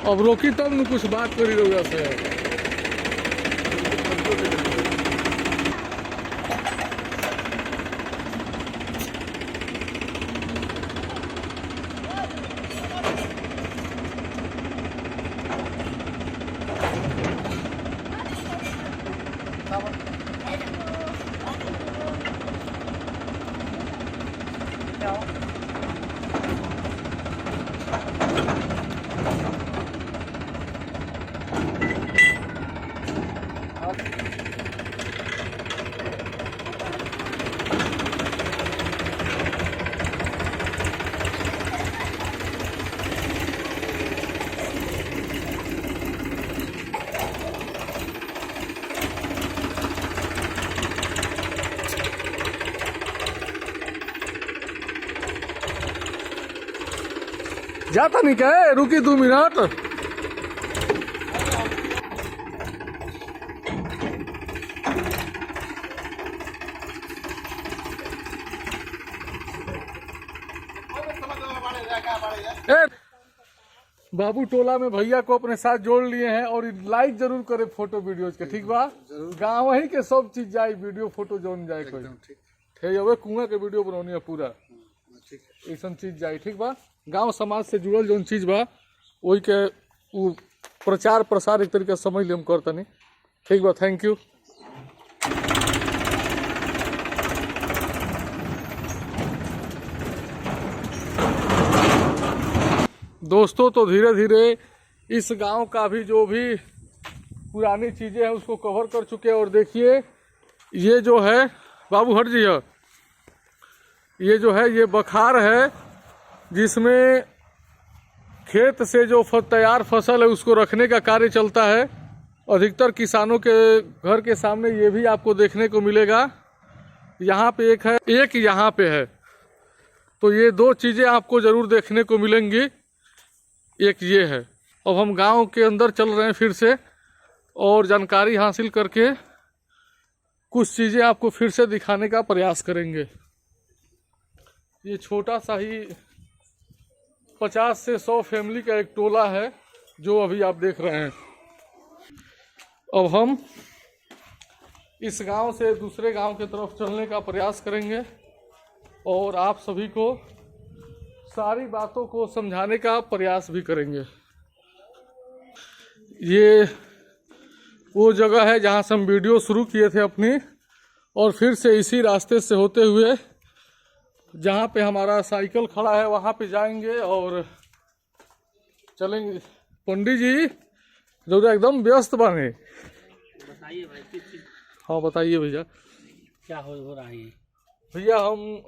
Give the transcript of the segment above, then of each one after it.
अब रोकी तब न कुछ बात करी रहुआ से। जाता नहीं क्या है, रुकी 2 मिनट। बाबू टोला में भैया को अपने साथ जोड़ लिए हैं और लाइक जरूर करे फोटो वीडियोज के, ठीक बा। गाँव ही के सब चीज जाए, वीडियो फोटो जोन जाए कोई ठीक। कुआं के वीडियो बनानी है पूरा, ऐसा चीज जाए, ठीक बा। गांव समाज से जुड़ल जो चीज बा वही के वो प्रचार प्रसार एक तरीके से समझ ले हम करतनी, ठीक बा। Thank you. दोस्तों तो धीरे धीरे इस गांव का भी जो भी पुरानी चीजें हैं उसको कवर कर चुके हैं। और देखिए ये जो है, बाबू हट जी, ये जो है ये बखार है जिसमें खेत से जो तैयार फसल है उसको रखने का कार्य चलता है। अधिकतर किसानों के घर के सामने ये भी आपको देखने को मिलेगा। यहाँ पे एक है, एक यहाँ पे है, तो ये 2 चीज़ें आपको ज़रूर देखने को मिलेंगी। एक ये है। अब हम गांव के अंदर चल रहे हैं फिर से और जानकारी हासिल करके कुछ चीज़ें आपको फिर से दिखाने का प्रयास करेंगे। ये छोटा सा ही 50 से 100 फैमिली का एक टोला है जो अभी आप देख रहे हैं। अब हम इस गांव से दूसरे गांव की तरफ चलने का प्रयास करेंगे और आप सभी को सारी बातों को समझाने का प्रयास भी करेंगे। ये वो जगह है जहां से हम वीडियो शुरू किए थे अपनी, और फिर से इसी रास्ते से होते हुए जहाँ पे हमारा साइकिल खड़ा है वहाँ पे जाएंगे और चलेंगे। पंडित जी जो एकदम व्यस्त बने, बताइए भाई। हाँ बताइए भैया, क्या हो रहा है? भैया हम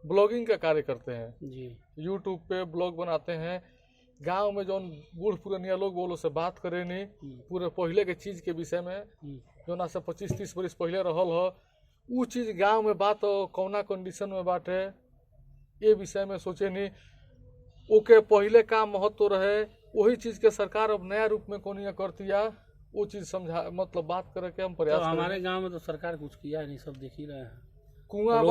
ब्लॉगिंग का कार्य करते हैं जी। यूट्यूब पे ब्लॉग बनाते हैं। गांव में जो बूढ़ पुरानिया लोग बोलो से बात करे नहीं पूरे पहले के चीज़ के विषय में, जो ना से 25-30 वर्ष पहले रहल हो वो चीज़ गांव में बात कौना कंडीशन में बाटे ये विषय में सोचे नहीं। ओके पहले का महत्व रहे वही चीज़ के सरकार अब नया रूप में कौन करती है वो चीज़ समझा, मतलब बात करके हम प्रयास। तो हमारे गांव में तो सरकार कुछ किया नहीं, सब देख ही रहे हैं। कुआं,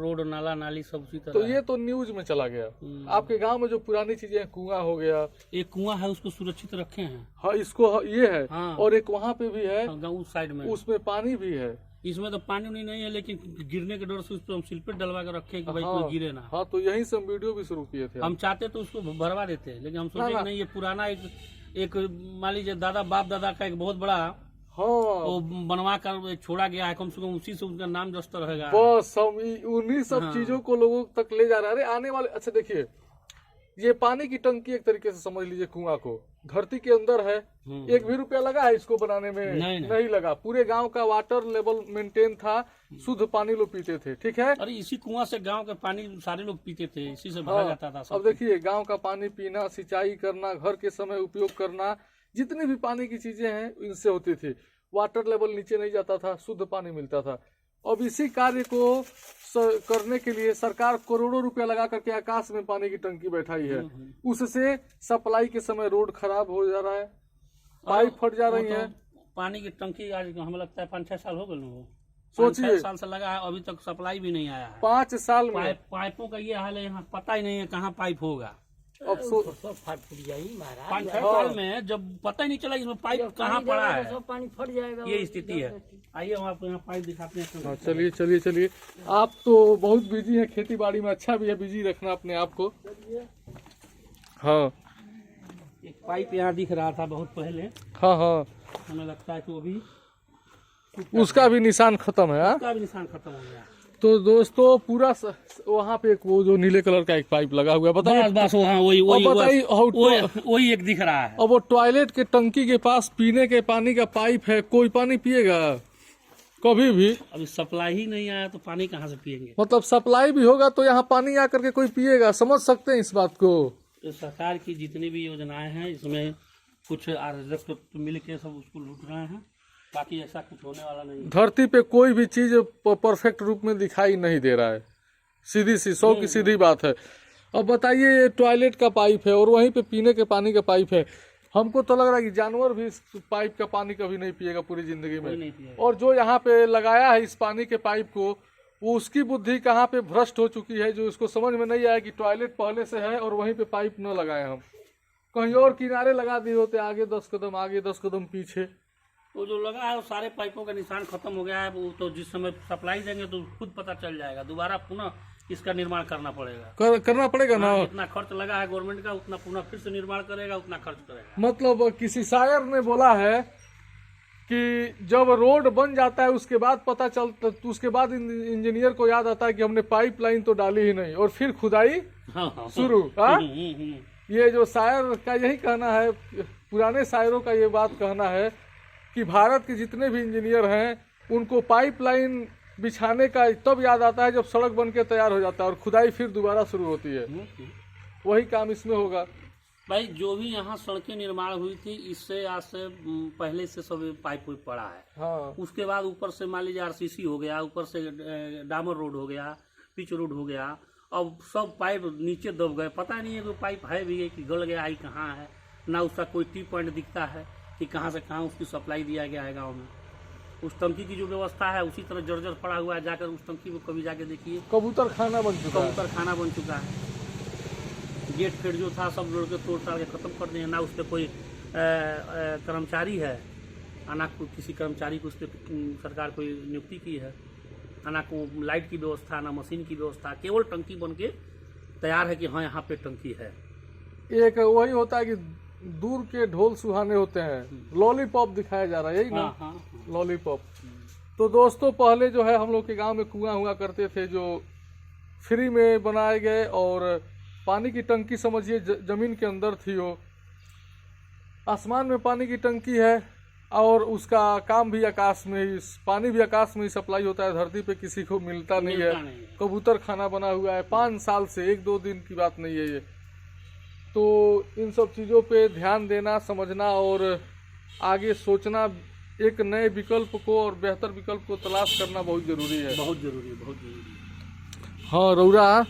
रोड नाला नाली सब उसी तरह। तो ये तो न्यूज में चला गया। आपके गांव में जो पुरानी चीजें हैं, कुआं हो गया, एक कुआं है उसको सुरक्षित रखे हैं। हाँ इसको ये है। हाँ। और एक वहाँ पे भी है गाँव साइड में, उसमें पानी भी है। इसमें तो पानी नहीं है लेकिन गिरने के डर से उस पर हम सिलपेट डलवा के रखे कि भाई हाँ, कोई गिरे ना। हाँ तो यही से हम वीडियो भी शुरू किए थे। हम चाहते तो उसको भरवा देते लेकिन हम सोचे नहीं, ये पुराना एक मान लीजिए दादा बाप दादा का एक बहुत बड़ा, हाँ वो बनवा कर छोड़ा गया है, कम से कम उसी से उनका नाम दस्ता रहेगा। बस हम उन्हीं सब चीजों को लोगों तक ले जा रहा है आने वाले। अच्छा देखिए ये पानी की टंकी एक तरीके से समझ लीजिए, कुआं को धरती के अंदर है। 1 भी रुपया लगा है इसको बनाने में? नहीं लगा। पूरे गांव का वाटर लेवल मेंटेन था, शुद्ध पानी लोग पीते थे, ठीक है। अरे इसी कुआं से गांव का पानी सारे लोग पीते थे, इसी से भरा जाता था सब। अब देखिए गांव का पानी पीना, सिंचाई करना, घर के समय उपयोग करना, जितनी भी पानी की चीजें हैं इनसे होती थी। वाटर लेवल नीचे नहीं जाता था, शुद्ध पानी मिलता था। अब इसी कार्य को करने के लिए सरकार करोड़ों रुपया लगा करके आकाश में पानी की टंकी बैठाई है। उससे सप्लाई के समय रोड खराब हो जा रहा है, पाइप फट जा रही है। पानी की टंकी आज हमें लगता है 5-6 साल हो गए। सोचिए 5 साल से लगा है, अभी तक सप्लाई भी नहीं आया है। 5 साल में पाइपों का ये हाल है, यहाँ पता ही नहीं है कहाँ पाइप होगा। अब सब फट फूट जाएगी महाराज। 5-6 साल में जब पता ही नहीं चला इसमें पाइप कहाँ पड़ा है, सब पानी फट जाएगा। ये स्थिति है। आइए हम आपको यहाँ पाइप दिखाते हैं। हाँ, चलिए चलिए चलिए। आप तो बहुत बिजी हैं खेती बाड़ी में, अच्छा भी है बिजी रखना अपने आप को। हाँ एक पाइप यहाँ दिख रहा था बहुत पहले, हाँ हाँ, हमें लगता है कि वो भी उसका भी निशान खत्म है। हाँ? उसका भी निशान खत्म हो गया। तो दोस्तों पूरा वहाँ पे एक वो जो नीले कलर का एक पाइप लगा हुआ है, बताइए। बस वहाँ वही वही अब बताइए, वही एक दिख रहा है। अब वो टॉयलेट के टंकी के पास पीने के पानी का पाइप है, कोई पानी पिएगा कभी भी? अभी सप्लाई ही नहीं आया तो पानी कहाँ से पिएंगे? मतलब सप्लाई भी होगा तो यहाँ पानी आकर के कोई पिएगा? समझ सकते हैं इस बात को। तो सरकार की जितनी भी योजनाएं हैं इसमें कुछ आरक्षक मिल के सब उसको लूट रहे हैं, बाकी ऐसा कुछ होने वाला नहीं है। धरती पे कोई भी चीज परफेक्ट रूप में दिखाई नहीं दे रहा है, सीधी सी 100 की सीधी बात है। अब बताइए ये टॉयलेट का पाइप है और वहीं पे पीने के पानी का पाइप है। हमको तो लग रहा है कि जानवर भी इस पाइप का पानी कभी नहीं पिएगा पूरी जिंदगी कोई में। नहीं पिएगा। और जो यहाँ पे लगाया है इस पानी के पाइप को, वो उसकी बुद्धि कहाँ पे भ्रष्ट हो चुकी है, जो इसको समझ में नहीं आया कि टॉयलेट पहले से है और वहीं पे पाइप न लगाए, हम कहीं और किनारे लगा दिए होते, आगे 10 कदम आगे 10 कदम पीछे। वो जो लगा है वो सारे पाइपों का निशान खत्म हो गया है। वो तो जिस समय सप्लाई देंगे तो खुद पता चल जाएगा, दोबारा पुनः इसका निर्माण करना पड़ेगा। करना पड़ेगा ना। जितना खर्च लगा है गवर्नमेंट का उतना पुनः फिर से निर्माण करेगा, उतना खर्च करेगा। मतलब किसी शायर ने बोला है कि जब रोड बन जाता है उसके बाद पता चलता, तो उसके बाद इंजीनियर को याद आता है कि हमने पाइपलाइन तो डाली ही नहीं, और फिर खुदाई शुरू। ये जो शायर का यही कहना है, पुराने शायरों का ये बात कहना है कि भारत के जितने भी इंजीनियर हैं उनको पाइपलाइन बिछाने का तब याद आता है जब सड़क बन के तैयार हो जाता है और खुदाई फिर दोबारा शुरू होती है। वही काम इसमें होगा। भाई जो भी यहाँ सड़कें निर्माण हुई थी इससे आज से पहले से सब पाइप वाइप पड़ा है। हाँ। उसके बाद ऊपर से मान लीजिए आरसीसी हो गया, ऊपर से डामर रोड हो गया, पिच रोड हो गया, अब सब पाइप नीचे दब गए। पता नहीं है कि पाइप है भी है कि गल गया है, कहाँ है ना, उसका कोई टी पॉइंट दिखता है कि कहाँ से कहाँ उसकी सप्लाई दिया गया है गाँव में। उस टंकी की जो व्यवस्था है उसी तरह जर्जर पड़ा हुआ है, जाकर उस टंकी को कभी जाके देखिए, कबूतर खाना बन चुका है। कबूतर खाना बन चुका है। गेट फेट जो था सब लोग के तोड़ ताड़ के खत्म कर दिए, ना उस पर कोई कर्मचारी है, ना किसी कर्मचारी को उस पर सरकार कोई नियुक्ति की है, ना को लाइट की व्यवस्था, ना मशीन की व्यवस्था, केवल टंकी बन के तैयार है कि हाँ यहाँ पे टंकी है। एक वही होता है कि दूर के ढोल सुहाने होते हैं, लॉलीपॉप दिखाया जा रहा है, यही ना। लॉलीपॉप। तो दोस्तों पहले जो है हम लोग के गांव में कुआं हुआ करते थे जो फ्री में बनाए गए, और पानी की टंकी समझिए जमीन के अंदर थी, वो आसमान में पानी की टंकी है और उसका काम भी आकाश में ही, पानी भी आकाश में ही सप्लाई होता है, धरती पे किसी को मिलता नहीं है। कबूतर खाना बना हुआ है 5 साल से, 1-2 दिन की बात नहीं है ये। तो इन सब चीज़ों पे ध्यान देना, समझना और आगे सोचना, एक नए विकल्प को और बेहतर विकल्प को तलाश करना बहुत ज़रूरी है। बहुत जरूरी है, बहुत जरूरी है। हाँ रौरा